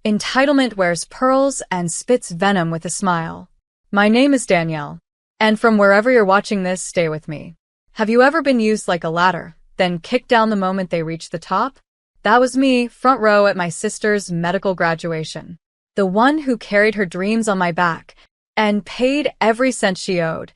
Entitlement wears pearls and spits venom with a smile. My name is Danielle. And from wherever you're watching this, stay with me. Have you ever been used like a ladder, then kicked down the moment they reach the top? That was me, front row at my sister's medical graduation. The one who carried her dreams on my back and paid every cent she owed,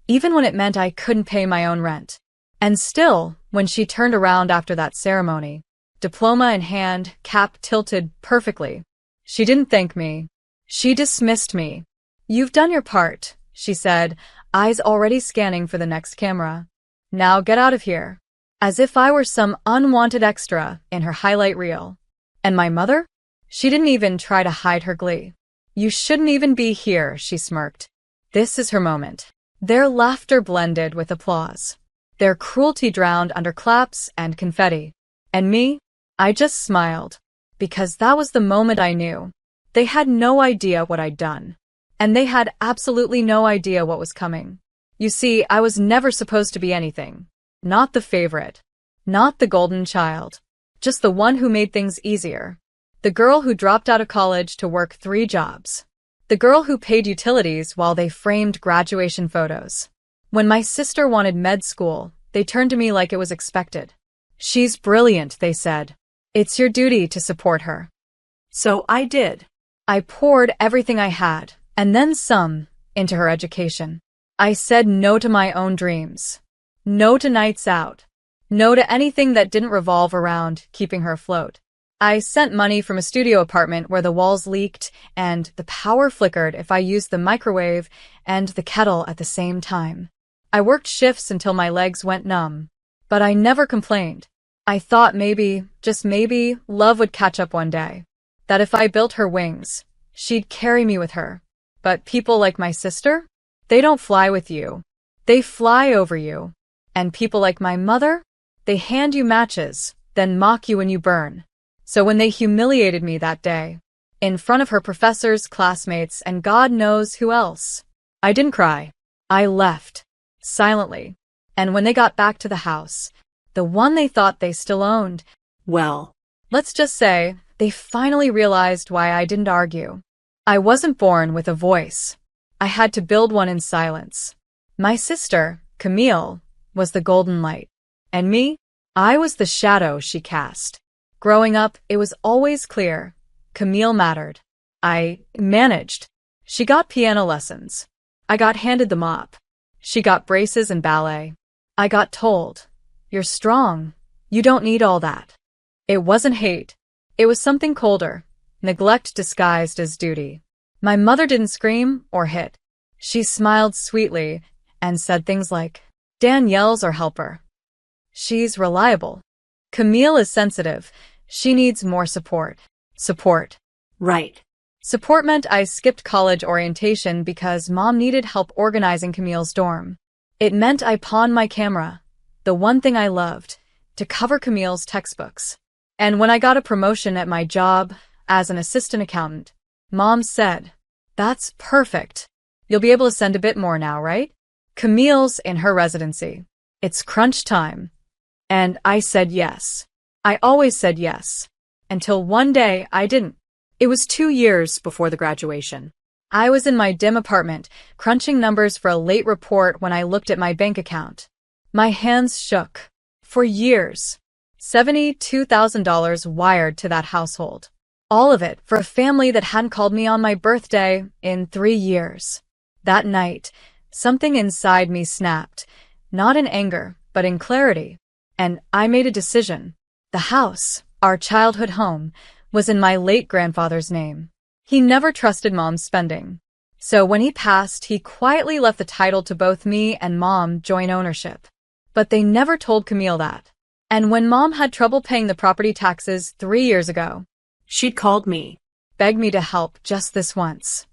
even when it meant I couldn't pay my own rent. And still, when she turned around after that ceremony, diploma in hand, cap tilted perfectly, she didn't thank me. She dismissed me. "You've done your part," she said, eyes already scanning for the next camera. "Now get out of here." As if I were some unwanted extra in her highlight reel. And my mother? She didn't even try to hide her glee. "You shouldn't even be here," she smirked. This is her moment. Their laughter blended with applause. Their cruelty drowned under claps and confetti. And me? I just smiled. Because that was the moment I knew. They had no idea what I'd done. And they had absolutely no idea what was coming. You see, I was never supposed to be anything. Not the favorite. Not the golden child. Just the one who made things easier. The girl who dropped out of college to work 3 jobs. The girl who paid utilities while they framed graduation photos. When my sister wanted med school, they turned to me like it was expected. "She's brilliant," they said. "It's your duty to support her." So I did. I poured everything I had, and then some, into her education. I said no to my own dreams. No to nights out. No to anything that didn't revolve around keeping her afloat. I sent money from a studio apartment where the walls leaked and the power flickered if I used the microwave and the kettle at the same time. I worked shifts until my legs went numb. But I never complained. I thought maybe, just maybe, love would catch up one day. That if I built her wings, she'd carry me with her. But people like my sister? They don't fly with you. They fly over you. And people like my mother? They hand you matches, then mock you when you burn. So when they humiliated me that day, in front of her professors, classmates, and God knows who else, I didn't cry. I left. Silently. And when they got back to the house, the one they thought they still owned, well, let's just say, they finally realized why I didn't argue. I wasn't born with a voice. I had to build one in silence. My sister, Camille, was the golden light. And me? I was the shadow she cast. Growing up, it was always clear. Camille mattered. I managed. She got piano lessons. I got handed the mop. She got braces and ballet. I got told, "You're strong. You don't need all that." It wasn't hate. It was something colder. Neglect disguised as duty. My mother didn't scream or hit. She smiled sweetly and said things like, "Danielle's our helper. She's reliable. Camille is sensitive. She needs more support." Support. Right. Support meant I skipped college orientation because Mom needed help organizing Camille's dorm. It meant I pawned my camera, the one thing I loved, to cover Camille's textbooks. And when I got a promotion at my job as an assistant accountant, Mom said, "That's perfect. You'll be able to send a bit more now, right? Camille's in her residency. It's crunch time." And I said yes. I always said yes. Until one day I didn't. It was 2 years before the graduation. I was in my dim apartment, crunching numbers for a late report when I looked at my bank account. My hands shook. For years. $72,000 wired to that household. All of it for a family that hadn't called me on my birthday in 3 years. That night, something inside me snapped, not in anger, but in clarity. And I made a decision. The house, our childhood home, was in my late grandfather's name. He never trusted Mom's spending. So when he passed, he quietly left the title to both me and Mom joint ownership. But they never told Camille that. And when Mom had trouble paying the property taxes 3 years ago, she'd called me, begged me to help just this once.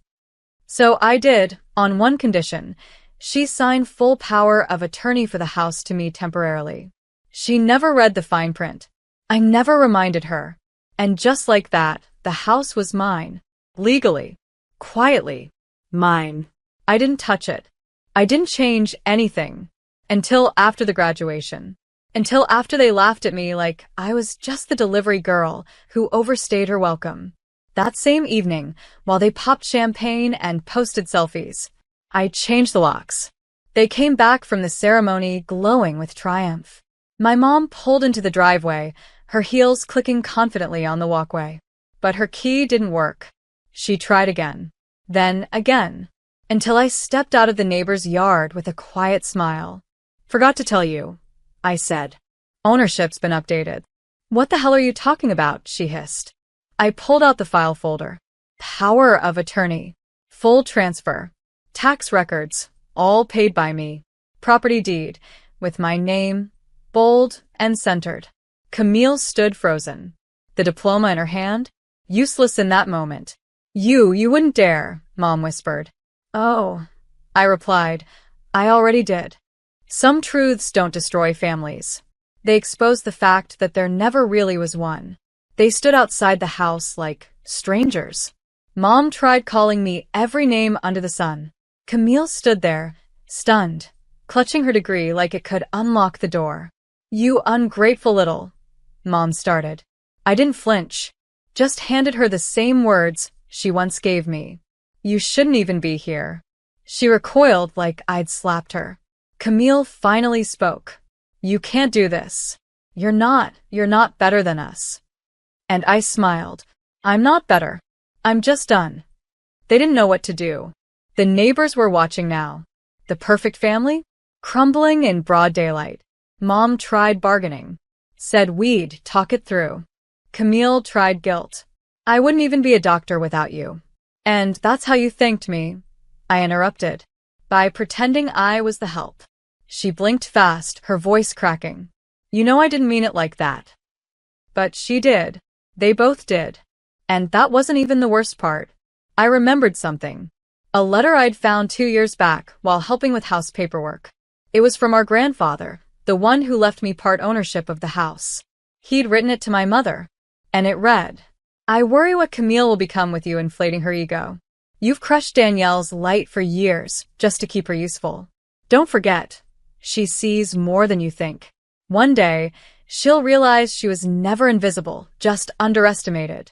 So I did, on one condition. She signed full power of attorney for the house to me temporarily. She never read the fine print. I never reminded her. And just like that, the house was mine. Legally. Quietly. Mine. I didn't touch it. I didn't change anything. Until after the graduation. Until after they laughed at me like I was just the delivery girl who overstayed her welcome. That same evening, while they popped champagne and posted selfies, I changed the locks. They came back from the ceremony glowing with triumph. My mom pulled into the driveway, her heels clicking confidently on the walkway. But her key didn't work. She tried again. Then again. Until I stepped out of the neighbor's yard with a quiet smile. "Forgot to tell you," I said. "Ownership's been updated." "What the hell are you talking about?" she hissed. I pulled out the file folder. Power of attorney. Full transfer. Tax records, all paid by me. Property deed, with my name, bold and centered. Camille stood frozen. The diploma in her hand? Useless in that moment. You wouldn't dare," Mom whispered. "Oh," I replied. "I already did." Some truths don't destroy families. They expose the fact that there never really was one. They stood outside the house like strangers. Mom tried calling me every name under the sun. Camille stood there, stunned, clutching her degree like it could unlock the door. "You ungrateful little," Mom started. I didn't flinch, just handed her the same words she once gave me. "You shouldn't even be here." She recoiled like I'd slapped her. Camille finally spoke. "You can't do this. You're not better than us." And I smiled. "I'm not better. I'm just done." They didn't know what to do. The neighbors were watching now. The perfect family? Crumbling in broad daylight. Mom tried bargaining. Said we'd talk it through. Camille tried guilt. "I wouldn't even be a doctor without you." "And that's how you thanked me," I interrupted. "By pretending I was the help." She blinked fast, her voice cracking. "You know I didn't mean it like that." But she did. They both did. And that wasn't even the worst part. I remembered something. A letter I'd found 2 years back while helping with house paperwork. It was from our grandfather, the one who left me part ownership of the house. He'd written it to my mother. And it read, "I worry what Camille will become with you inflating her ego. You've crushed Danielle's light for years just to keep her useful. Don't forget, she sees more than you think. One day, she'll realize she was never invisible, just underestimated."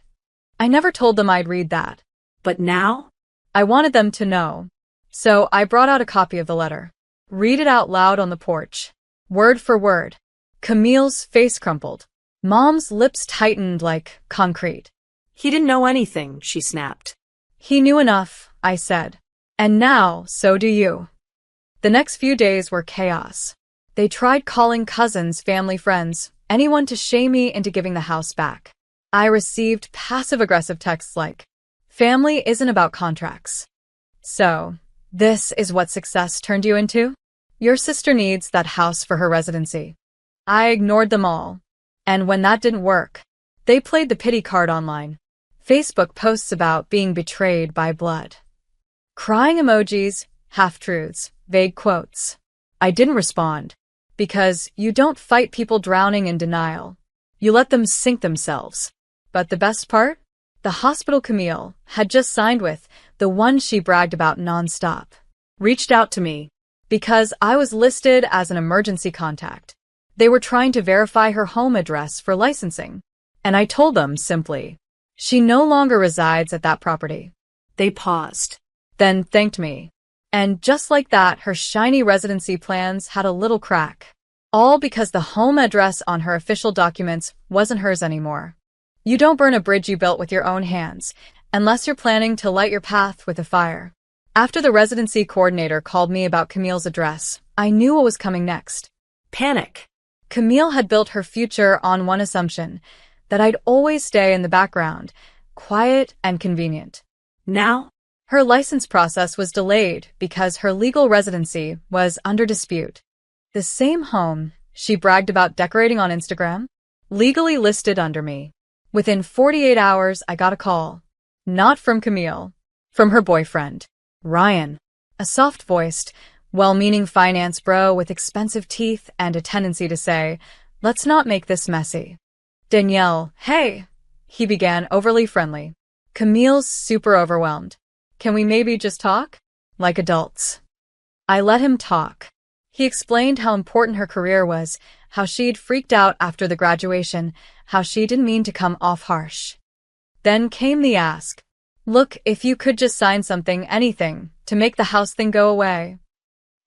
I never told them I'd read that. But now? I wanted them to know. So I brought out a copy of the letter. Read it out loud on the porch. Word for word. Camille's face crumpled. Mom's lips tightened like concrete. "He didn't know anything," she snapped. "He knew enough," I said. "And now, so do you." The next few days were chaos. They tried calling cousins, family, friends, anyone to shame me into giving the house back. I received passive-aggressive texts like, "Family isn't about contracts." "So, this is what success turned you into? Your sister needs that house for her residency." I ignored them all. And when that didn't work, they played the pity card online. Facebook posts about being betrayed by blood. Crying emojis, half-truths, vague quotes. I didn't respond. Because you don't fight people drowning in denial. You let them sink themselves. But the best part? The hospital Camille had just signed with, the one she bragged about nonstop, reached out to me because I was listed as an emergency contact. They were trying to verify her home address for licensing. And I told them simply, she no longer resides at that property. They paused. Then thanked me. And just like that, her shiny residency plans had a little crack. All because the home address on her official documents wasn't hers anymore. You don't burn a bridge you built with your own hands, unless you're planning to light your path with a fire. After the residency coordinator called me about Camille's address, I knew what was coming next. Panic. Camille had built her future on one assumption, that I'd always stay in the background, quiet and convenient. Now? Her license process was delayed because her legal residency was under dispute. The same home she bragged about decorating on Instagram, legally listed under me. Within 48 hours, I got a call. Not from Camille, from her boyfriend, Ryan. A soft-voiced, well-meaning finance bro with expensive teeth and a tendency to say, "Let's not make this messy." "Danielle, hey," he began, overly friendly. "Camille's super overwhelmed. Can we maybe just talk? Like adults." I let him talk. He explained how important her career was, how she'd freaked out after the graduation, how she didn't mean to come off harsh. Then came the ask. Look, if you could just sign something, anything, to make the house thing go away.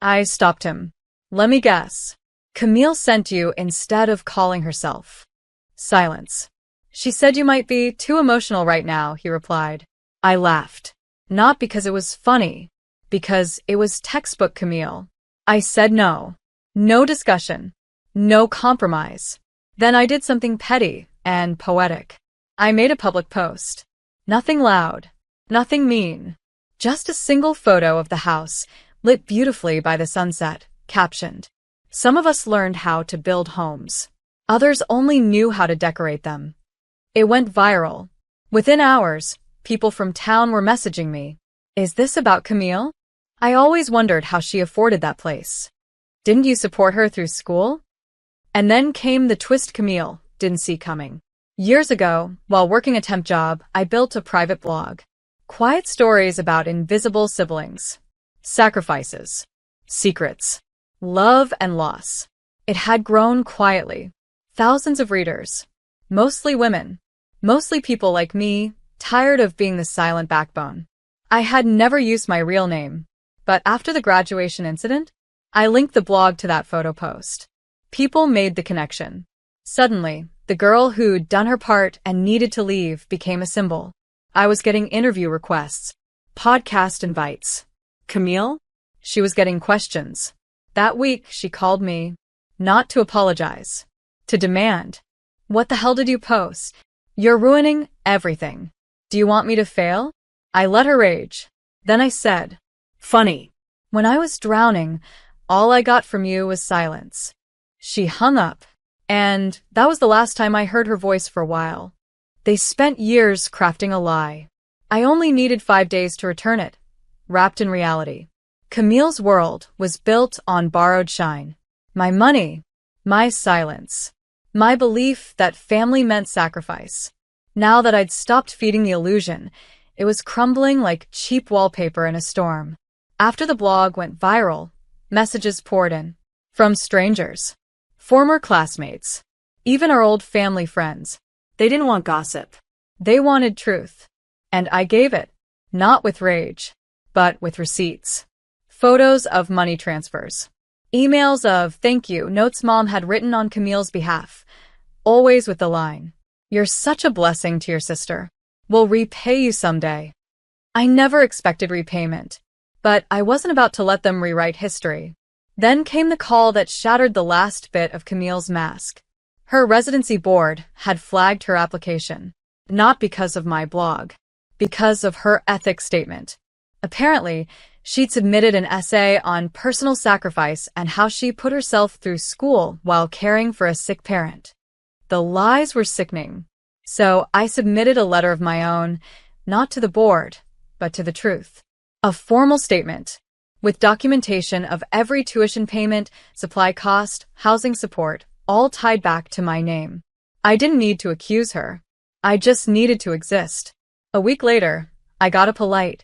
I stopped him. Let me guess. Camille sent you instead of calling herself. Silence. She said you might be too emotional right now, he replied. I laughed. Not because it was funny, because it was textbook Camille. I said no. No discussion. No compromise. Then I did something petty and poetic. I made a public post. Nothing loud. Nothing mean. Just a single photo of the house, lit beautifully by the sunset, captioned. Some of us learned how to build homes. Others only knew how to decorate them. It went viral. Within hours, people from town were messaging me. Is this about Camille? I always wondered how she afforded that place. Didn't you support her through school? And then came the twist Camille didn't see coming. Years ago, while working a temp job, I built a private blog. Quiet stories about invisible siblings, sacrifices, secrets, love and loss. It had grown quietly. Thousands of readers. Mostly women. Mostly people like me, tired of being the silent backbone. I had never used my real name. But after the graduation incident, I linked the blog to that photo post. People made the connection. Suddenly, the girl who'd done her part and needed to leave became a symbol. I was getting interview requests, podcast invites. Camille? She was getting questions. That week, she called me, not to apologize, to demand. What the hell did you post? You're ruining everything. Do you want me to fail? I let her rage. Then I said, funny. When I was drowning, all I got from you was silence. She hung up, and that was the last time I heard her voice for a while. They spent years crafting a lie. I only needed 5 days to return it, wrapped in reality. Camille's world was built on borrowed shine. My money, my silence, my belief that family meant sacrifice. Now that I'd stopped feeding the illusion, it was crumbling like cheap wallpaper in a storm. After the blog went viral, messages poured in. From strangers, former classmates, even our old family friends. They didn't want gossip. They wanted truth. And I gave it, not with rage, but with receipts. Photos of money transfers. Emails of thank you notes Mom had written on Camille's behalf, always with the line, "You're such a blessing to your sister. We'll repay you someday." I never expected repayment, but I wasn't about to let them rewrite history. Then came the call that shattered the last bit of Camille's mask. Her residency board had flagged her application, not because of my blog, because of her ethics statement. Apparently, she'd submitted an essay on personal sacrifice and how she put herself through school while caring for a sick parent. The lies were sickening. So I submitted a letter of my own, not to the board, but to the truth. A formal statement, with documentation of every tuition payment, supply cost, housing support, all tied back to my name. I didn't need to accuse her. I just needed to exist. A week later, I got a polite,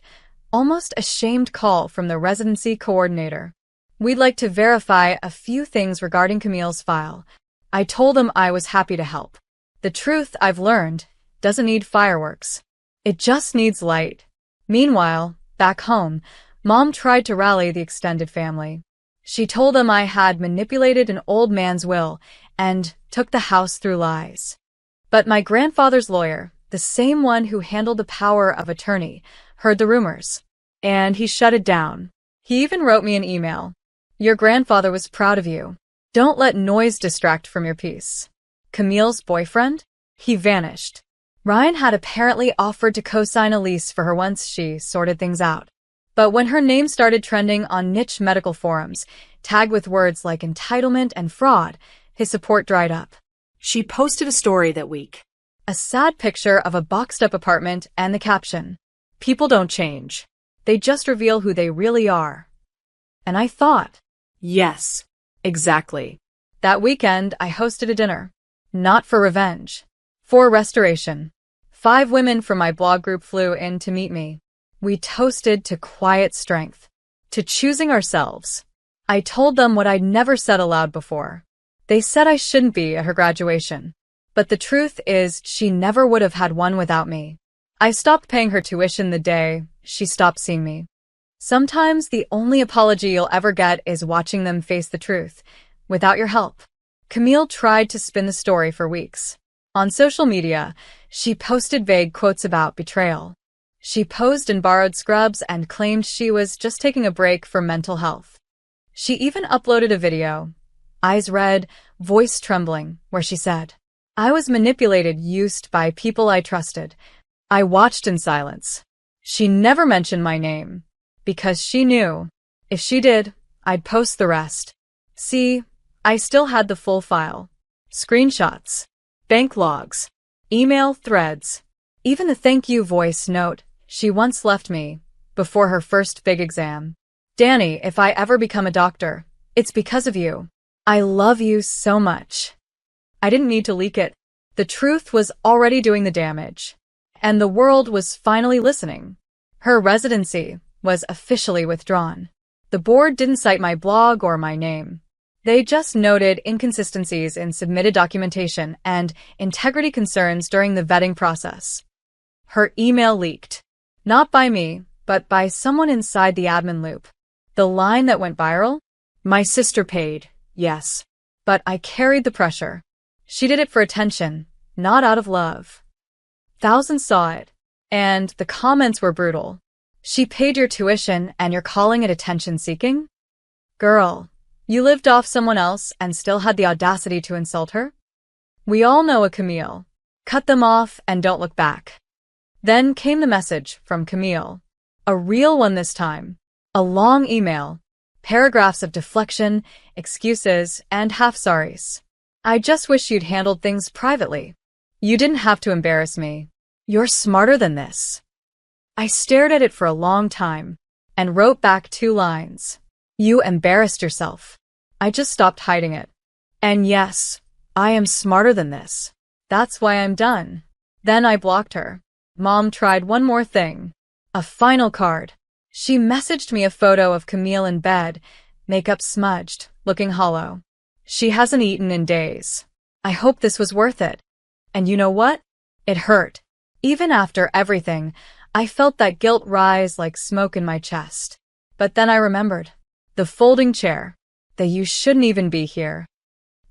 almost ashamed call from the residency coordinator. We'd like to verify a few things regarding Camille's file. I told them I was happy to help. The truth, I've learned, doesn't need fireworks. It just needs light. Meanwhile, back home, Mom tried to rally the extended family. She told them I had manipulated an old man's will and took the house through lies. But my grandfather's lawyer, the same one who handled the power of attorney, heard the rumors. And he shut it down. He even wrote me an email. Your grandfather was proud of you. Don't let noise distract from your peace. Camille's boyfriend? He vanished. Ryan had apparently offered to co-sign a lease for her once she sorted things out. But when her name started trending on niche medical forums, tagged with words like entitlement and fraud, his support dried up. She posted a story that week. A sad picture of a boxed-up apartment and the caption, "People don't change. They just reveal who they really are." And I thought, yes, exactly. That weekend, I hosted a dinner. Not for revenge. For restoration. 5 women from my blog group flew in to meet me. We toasted to quiet strength, to choosing ourselves. I told them what I'd never said aloud before. They said I shouldn't be at her graduation. But the truth is, she never would have had one without me. I stopped paying her tuition the day she stopped seeing me. Sometimes the only apology you'll ever get is watching them face the truth, without your help. Camille tried to spin the story for weeks. On social media, she posted vague quotes about betrayal. She posed in borrowed scrubs and claimed she was just taking a break for mental health. She even uploaded a video, eyes red, voice trembling, where she said, "I was manipulated, used by people I trusted. I watched in silence." She never mentioned my name, because she knew, if she did, I'd post the rest. See, I still had the full file. Screenshots, bank logs, email threads, even the thank you voice note she once left me before her first big exam. "Danny, if I ever become a doctor, it's because of you. I love you so much." I didn't need to leak it. The truth was already doing the damage. And the world was finally listening. Her residency was officially withdrawn. The board didn't cite my blog or my name. They just noted inconsistencies in submitted documentation and integrity concerns during the vetting process. Her email leaked. Not by me, but by someone inside the admin loop. The line that went viral? "My sister paid, yes. But I carried the pressure." She did it for attention, not out of love. Thousands saw it, and the comments were brutal. "She paid your tuition and you're calling it attention-seeking? Girl, you lived off someone else and still had the audacity to insult her?" We all know a Camille. Cut them off and don't look back. Then came the message from Camille. A real one this time. A long email. Paragraphs of deflection, excuses, and half-sorries. "I just wish you'd handled things privately. You didn't have to embarrass me. You're smarter than this." I stared at it for a long time and wrote back 2 lines. "You embarrassed yourself. I just stopped hiding it. And yes, I am smarter than this. That's why I'm done." Then I blocked her. Mom tried one more thing. A final card. She messaged me a photo of Camille in bed, makeup smudged, looking hollow. "She hasn't eaten in days. I hope this was worth it." And you know what? It hurt. Even after everything, I felt that guilt rise like smoke in my chest. But then I remembered. The folding chair. The "you shouldn't even be here."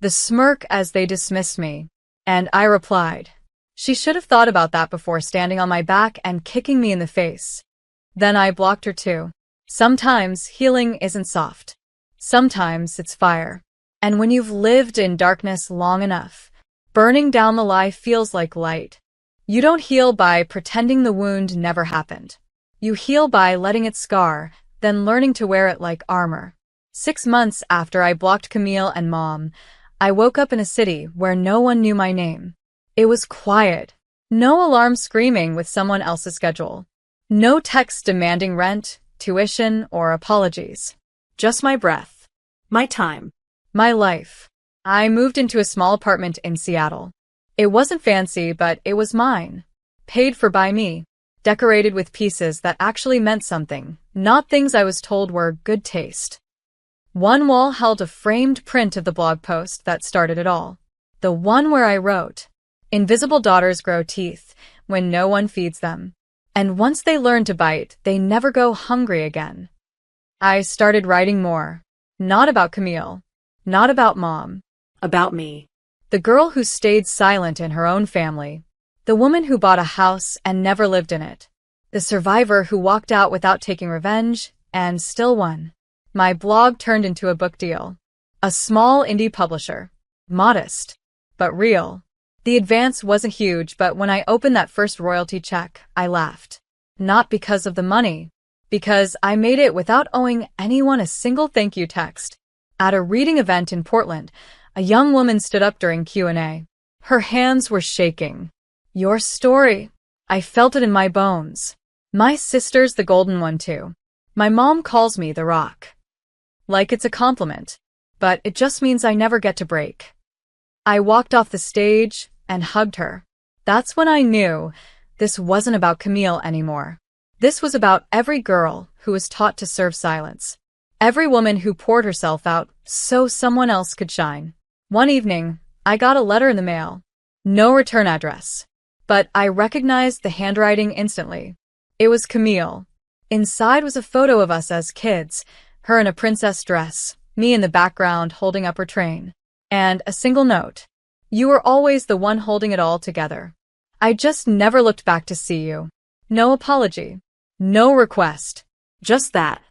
The smirk as they dismissed me. And I replied, "She should have thought about that before standing on my back and kicking me in the face." Then I blocked her too. Sometimes healing isn't soft. Sometimes it's fire. And when you've lived in darkness long enough, burning down the lie feels like light. You don't heal by pretending the wound never happened. You heal by letting it scar, then learning to wear it like armor. 6 months after I blocked Camille and Mom, I woke up in a city where no one knew my name. It was quiet. No alarm screaming with someone else's schedule. No text demanding rent, tuition, or apologies. Just my breath. My time. My life. I moved into a small apartment in Seattle. It wasn't fancy, but it was mine. Paid for by me. Decorated with pieces that actually meant something, not things I was told were good taste. One wall held a framed print of the blog post that started it all. The one where I wrote, "Invisible daughters grow teeth when no one feeds them. And once they learn to bite, they never go hungry again." I started writing more. Not about Camille. Not about Mom. About me. The girl who stayed silent in her own family. The woman who bought a house and never lived in it. The survivor who walked out without taking revenge and still won. My blog turned into a book deal. A small indie publisher. Modest, but real. The advance wasn't huge, but when I opened that first royalty check, I laughed. Not because of the money, because I made it without owing anyone a single thank you text. At a reading event in Portland, a young woman stood up during Q&A. Her hands were shaking. "Your story. I felt it in my bones. My sister's the golden one too. My mom calls me the rock." Like it's a compliment, but it just means I never get to break. I walked off the stage and hugged her. That's when I knew this wasn't about Camille anymore. This was about every girl who was taught to serve silence. Every woman who poured herself out so someone else could shine. One evening, I got a letter in the mail. No return address. but I recognized the handwriting instantly. It was Camille. Inside was a photo of us as kids, her in a princess dress, me in the background holding up her train, and a single note. You were always the one holding it all together. I just never looked back to see you. No apology. No request. Just that.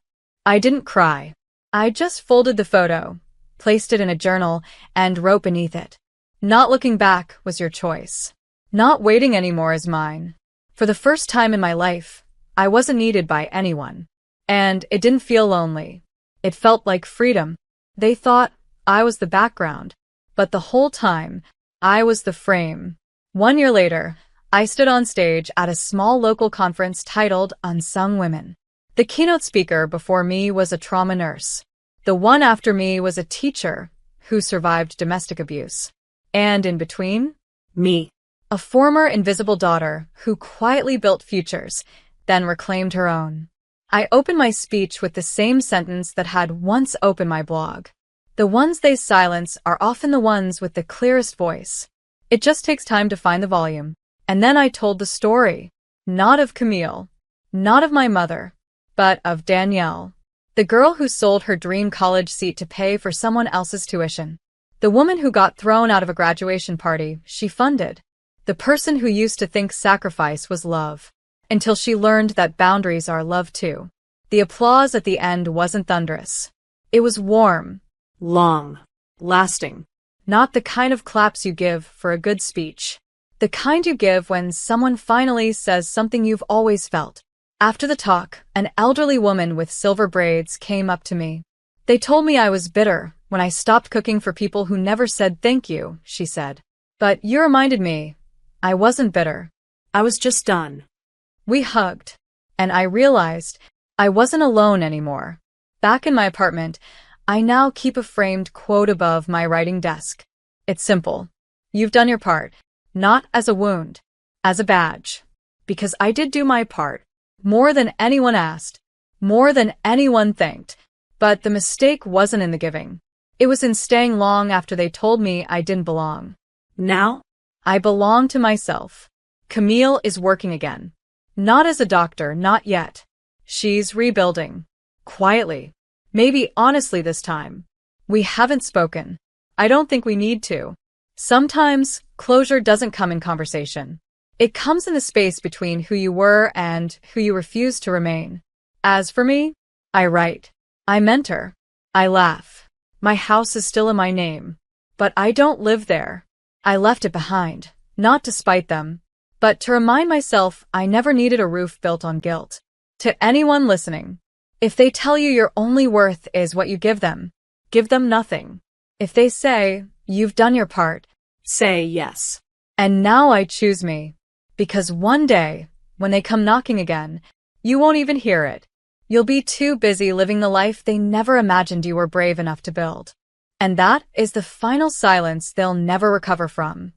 I didn't cry. I just folded the photo, placed it in a journal, and wrote beneath it. Not looking back was your choice. Not waiting anymore is mine. For the first time in my life, I wasn't needed by anyone. And it didn't feel lonely. It felt like freedom. They thought I was the background, but the whole time, I was the frame. 1 year later, I stood on stage at a small local conference titled Unsung Women. The keynote speaker before me was a trauma nurse. The one after me was a teacher who survived domestic abuse. And in between? Me. A former invisible daughter who quietly built futures, then reclaimed her own. I opened my speech with the same sentence that had once opened my blog. The ones they silence are often the ones with the clearest voice. It just takes time to find the volume. And then I told the story. Not of Camille. Not of my mother. But of Danielle. The girl who sold her dream college seat to pay for someone else's tuition. The woman who got thrown out of a graduation party she funded. The person who used to think sacrifice was love. Until she learned that boundaries are love too. The applause at the end wasn't thunderous. It was warm. Long. Lasting. Not the kind of claps you give for a good speech. The kind you give when someone finally says something you've always felt. After the talk, an elderly woman with silver braids came up to me. They told me I was bitter when I stopped cooking for people who never said thank you, she said. But you reminded me, I wasn't bitter. I was just done. We hugged, and I realized I wasn't alone anymore. Back in my apartment, I now keep a framed quote above my writing desk. It's simple. You've done your part, not as a wound, as a badge. Because I did do my part. More than anyone asked, more than anyone thanked. But the mistake wasn't in the giving. It was in staying long after they told me I didn't belong. Now? I belong to myself. Camille is working again. Not as a doctor, not yet. She's rebuilding. Quietly. Maybe honestly this time. We haven't spoken. I don't think we need to. Sometimes, closure doesn't come in conversation. It comes in the space between who you were and who you refuse to remain. As for me, I write. I mentor. I laugh. My house is still in my name. But I don't live there. I left it behind, not to spite them, but to remind myself I never needed a roof built on guilt. To anyone listening, if they tell you your only worth is what you give them nothing. If they say, you've done your part, say yes. And now I choose me. Because one day, when they come knocking again, you won't even hear it. You'll be too busy living the life they never imagined you were brave enough to build. And that is the final silence they'll never recover from.